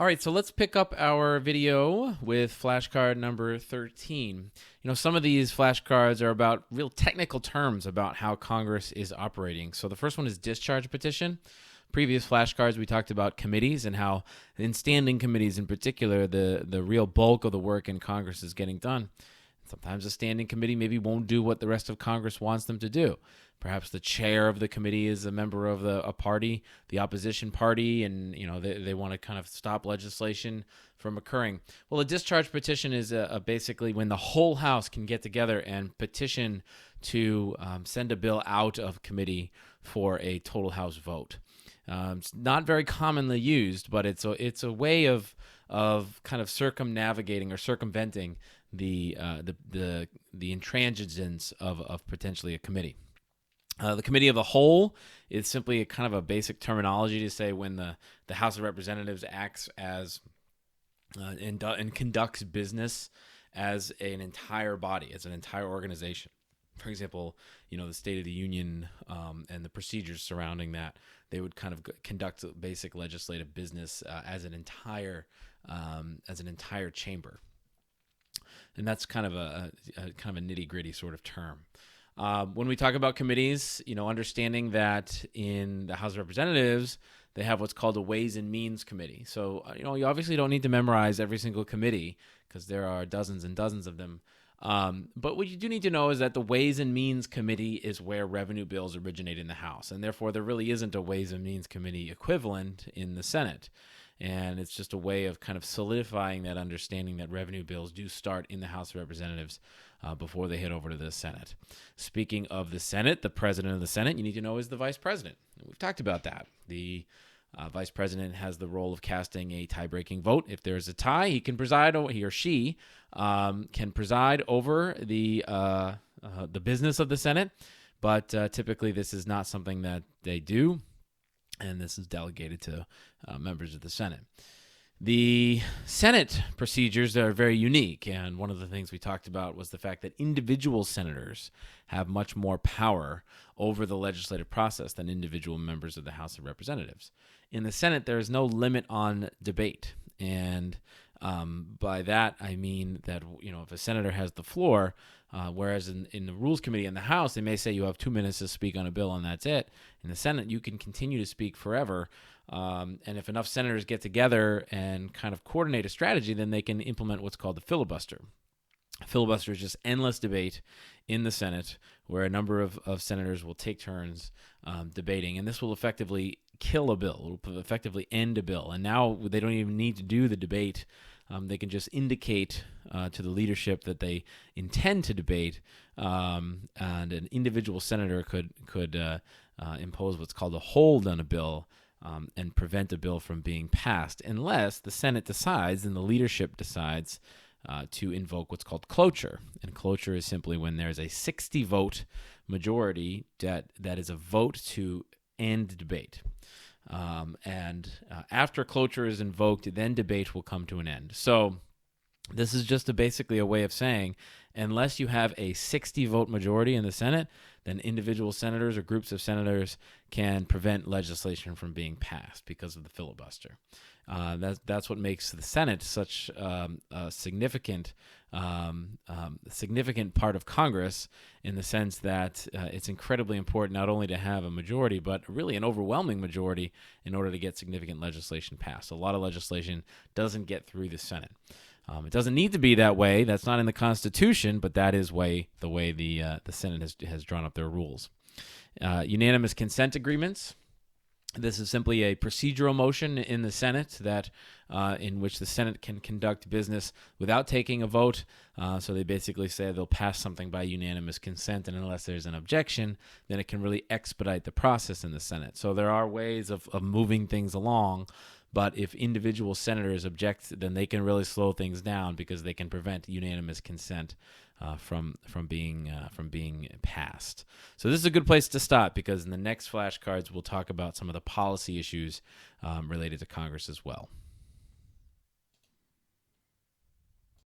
All right, so let's pick up our video with flashcard number 13. Some of these flashcards are about real technical terms about how Congress is operating. So the first one is discharge petition. Previous flashcards, we talked about committees and how in standing committees in particular, the real bulk of the work in Congress is getting done. Sometimes a standing committee maybe won't do what the rest of Congress wants them to do. Perhaps the chair of the committee is a member of a party, the opposition party, and they want to kind of stop legislation from occurring. Well, a discharge petition is basically when the whole House can get together and petition to send a bill out of committee for a total House vote. It's not very commonly used, but it's a way of kind of circumnavigating or circumventing the intransigence of potentially a committee. The committee of the whole is simply a kind of a basic terminology to say when the House of Representatives acts as and conducts business as an entire body, as an entire organization. For example, the State of the Union and the procedures surrounding that, they would kind of conduct basic legislative business as an entire chamber. And that's kind of a nitty-gritty sort of term. When we talk about committees, understanding that in the House of Representatives, they have what's called a Ways and Means Committee. So, you obviously don't need to memorize every single committee because there are dozens and dozens of them. But what you do need to know is that the Ways and Means Committee is where revenue bills originate in the House. And therefore, there really isn't a Ways and Means Committee equivalent in the Senate. And it's just a way of kind of solidifying that understanding that revenue bills do start in the House of Representatives before they head over to the Senate. Speaking of the Senate, the president of the Senate, you need to know, is the vice president. We've talked about that. The vice president has the role of casting a tie-breaking vote. If there's a tie, he or she can preside over the business of the Senate. But typically, this is not something that they do. And this is delegated to members of the Senate. The Senate procedures are very unique, and one of the things we talked about was the fact that individual senators have much more power over the legislative process than individual members of the House of Representatives. In the Senate, there is no limit on debate, and by that I mean that if a senator has the floor, whereas in the Rules Committee in the House, they may say you have 2 minutes to speak on a bill and that's it. In the Senate, you can continue to speak forever. And if enough senators get together and kind of coordinate a strategy, then they can implement what's called the filibuster. Filibuster is just endless debate in the Senate where a number of senators will take turns debating. And this will effectively kill a bill. It will effectively end a bill. And now they don't even need to do the debate. They can just indicate to the leadership that they intend to debate, and an individual senator could impose what's called a hold on a bill and prevent a bill from being passed, unless the Senate decides and the leadership decides to invoke what's called cloture. And cloture is simply when there's a 60-vote majority that is a vote to end debate. After cloture is invoked, then debate will come to an end. So this is just basically a way of saying, unless you have a 60-vote majority in the Senate, then individual senators or groups of senators can prevent legislation from being passed because of the filibuster. That's what makes the Senate such a significant part of Congress, in the sense that it's incredibly important not only to have a majority, but really an overwhelming majority in order to get significant legislation passed. A lot of legislation doesn't get through the Senate. It doesn't need to be that way. That's not in the Constitution, but that is the way the Senate has drawn up their rules. Unanimous consent agreements. This is simply a procedural motion in the Senate that in which the Senate can conduct business without taking a vote. So they basically say they'll pass something by unanimous consent, and unless there's an objection, then it can really expedite the process in the Senate. So there are ways of moving things along, but if individual senators object, then they can really slow things down because they can prevent unanimous consent from being passed. So this is a good place to stop, because in the next flashcards we'll talk about some of the policy issues related to Congress as well.